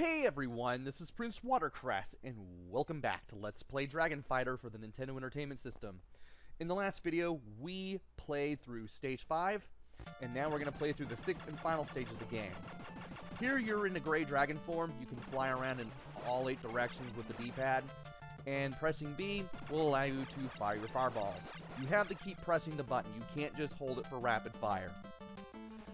Hey everyone, this is PrinceWatercress, and welcome back to Let's Play Dragon Fighter for the Nintendo Entertainment System. In the last video, we played through Stage 5, and now we're going to play through the 6th and final stage of the game. Here you're in the Gray Dragon form. You can fly around in all 8 directions with the D-pad, and pressing B will allow you to fire your fireballs. You have to keep pressing the button. You can't just hold it for rapid fire.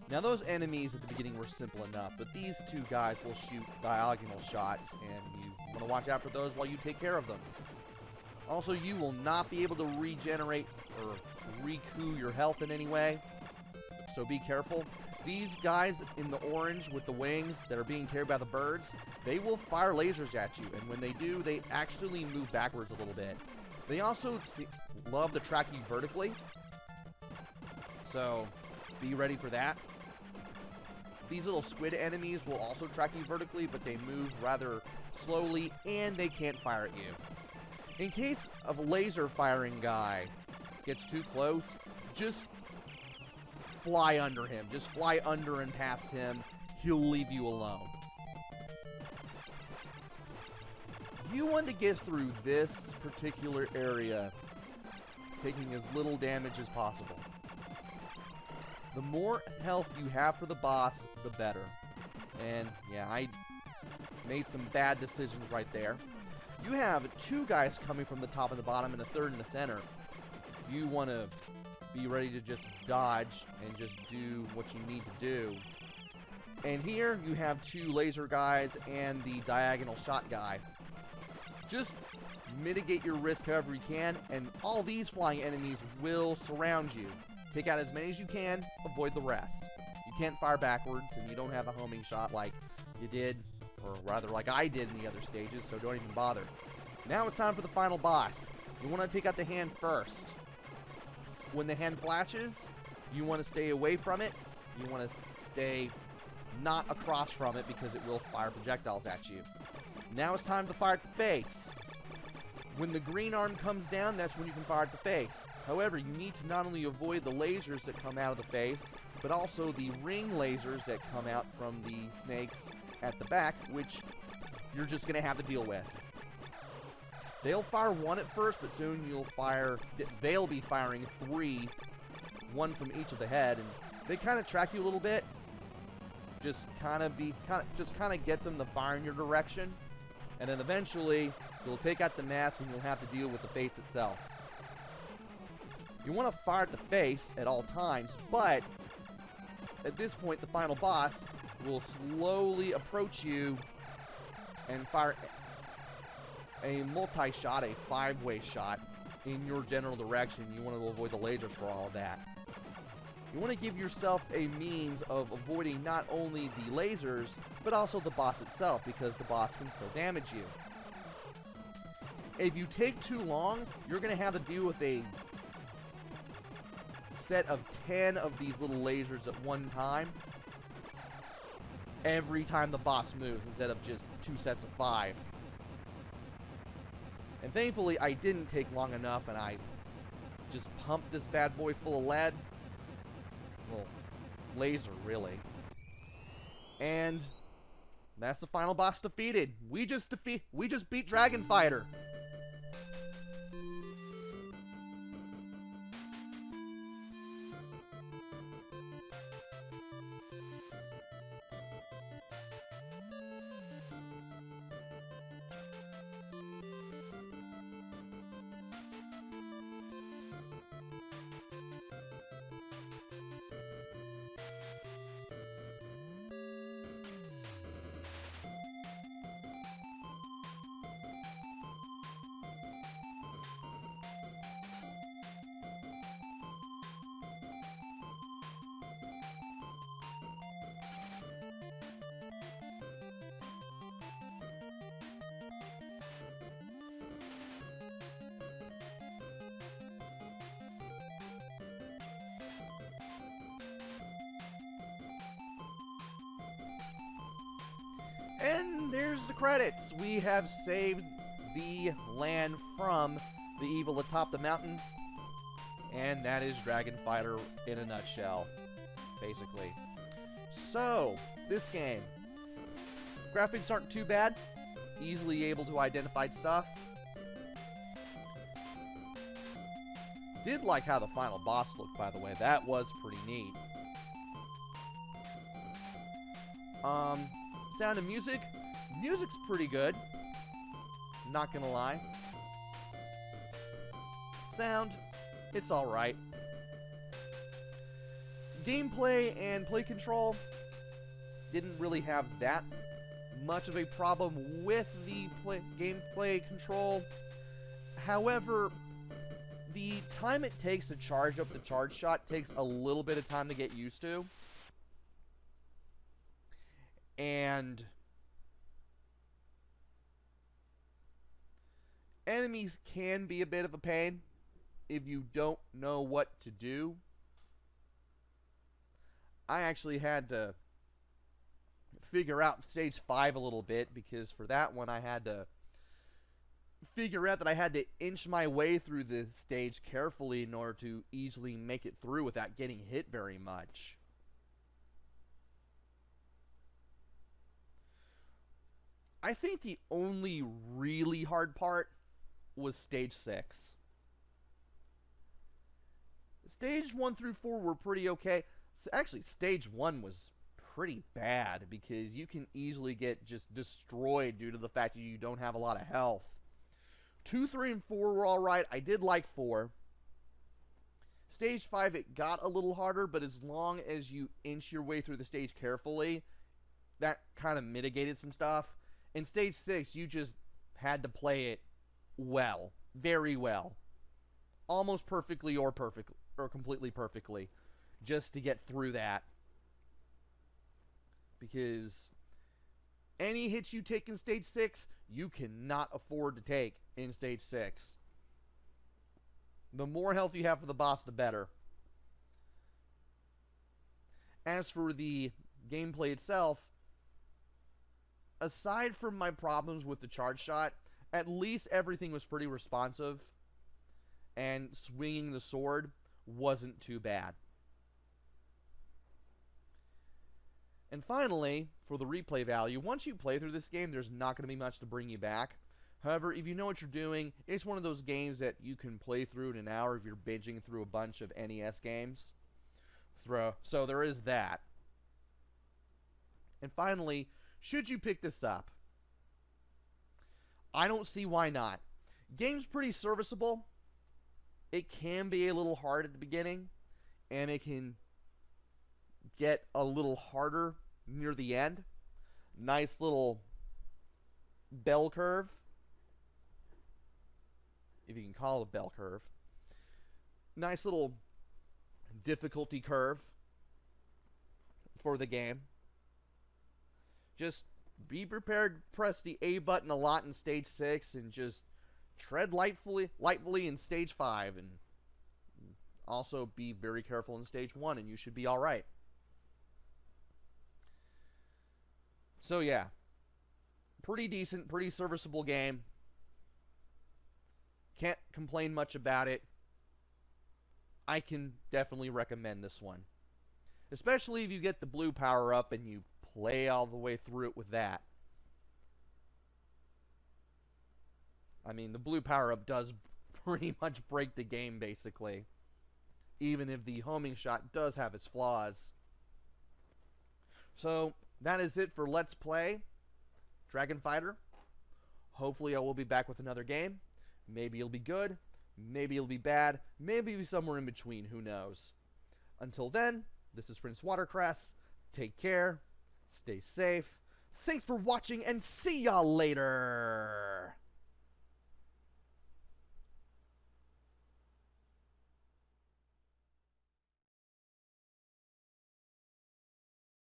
Now those enemies at the beginning were simple enough, but these two guys will shoot diagonal shots, and you want to watch out for those while you take care of them. Also, you will not be able to regenerate or recoup your health in any way, so be careful. These guys in the orange with the wings that are being carried by the birds, they will fire lasers at you, and when they do, they actually move backwards a little bit. They also love to track you vertically, so be ready for that. These little squid enemies will also track you vertically, but they move rather slowly, and they can't fire at you. In case of a laser firing guy gets too close, just fly under him. Just fly under and past him. He'll leave you alone. You want to get through this particular area taking as little damage as possible. The more health you have for the boss, the better. And, yeah, I made some bad decisions right there. You have 2 guys coming from the top and the bottom, and a third in the center. You want to be ready to just dodge and just do what you need to do. And here, you have 2 laser guys and the diagonal shot guy. Just mitigate your risk however you can, and all these flying enemies will surround you. Take out as many as you can, avoid the rest. You can't fire backwards, and you don't have a homing shot like you did, or rather like I did in the other stages, so don't even bother. Now it's time for the final boss. You want to take out the hand first. When the hand flashes, you want to stay away from it. You want to stay not across from it because it will fire projectiles at you. Now it's time to fire at the face. When the green arm comes down, that's when you can fire at the face. However, you need to not only avoid the lasers that come out of the face, but also the ring lasers that come out from the snakes at the back, which you're just going to have to deal with. They'll fire 1 at first, but soon they'll be firing 3, 1 from each of the head, and they kind of track you a little bit. Just kind of get them to fire in your direction, and then eventually you'll take out the mask and you'll have to deal with the face itself. You want to fire at the face at all times, but at this point the final boss will slowly approach you and fire a multi-shot, a 5-way shot in your general direction. You want to avoid the lasers for all of that. You want to give yourself a means of avoiding not only the lasers, but also the boss itself, because the boss can still damage you. If you take too long, you're going to have to deal with a set of 10 of these little lasers at one time every time the boss moves, instead of just 2 sets of 5. And thankfully, I didn't take long enough, and I just pumped this bad boy full of lead. Well, laser, really. And that's the final boss defeated. We just beat Dragon Fighter. And there's the credits. We have saved the land from the evil atop the mountain. And that is Dragon Fighter in a nutshell, basically. So, this game. Graphics aren't too bad. Easily able to identify stuff. Did like how the final boss looked, by the way. That was pretty neat. Sound and music. Music's pretty good. Not gonna lie. Sound, it's alright. Gameplay and play control, didn't really have that much of a problem with the gameplay control. However, the time it takes to charge up the charge shot takes a little bit of time to get used to. And enemies can be a bit of a pain if you don't know what to do. I actually had to figure out stage 5 a little bit, because for that one I had to figure out that I had to inch my way through the stage carefully in order to easily make it through without getting hit very much. I think the only really hard part was stage 6. Stage 1 through 4 were pretty okay. Actually, stage 1 was pretty bad, because you can easily get just destroyed due to the fact that you don't have a lot of health. 2, 3, and 4 were alright. I did like 4. Stage 5, it got a little harder, but as long as you inch your way through the stage carefully, that kind of mitigated some stuff. In stage 6, you just had to play it well. Very well. Almost perfectly or completely perfectly, just to get through that. Because any hits you take in stage 6, you cannot afford to take in stage 6. The more health you have for the boss, the better. As for the gameplay itself, aside from my problems with the charge shot, at least everything was pretty responsive, and swinging the sword wasn't too bad. And finally, for the replay value, once you play through this game, there's not going to be much to bring you back. However, if you know what you're doing, it's one of those games that you can play through in an hour if you're binging through a bunch of NES games. So there is that. And finally, should you pick this up? I don't see why not. Game's pretty serviceable. It can be a little hard at the beginning, and it can get a little harder near the end. Nice little bell curve, if you can call it a bell curve. Nice little difficulty curve for the game. Just be prepared to press the A button a lot in stage 6, and just tread lightly in stage 5, and also be very careful in stage 1, and you should be alright. So yeah, pretty decent, pretty serviceable game. Can't complain much about it. I can definitely recommend this one. Especially if you get the blue power up and you play all the way through it with that. I mean, the blue power up does pretty much break the game, basically. Even if the homing shot does have its flaws. So, that is it for Let's Play Dragon Fighter. Hopefully I will be back with another game. Maybe it'll be good. Maybe it'll be bad. Maybe it'll be somewhere in between. Who knows? Until then, this is PrinceWatercress. Take care. Stay safe. Thanks for watching, and see y'all later.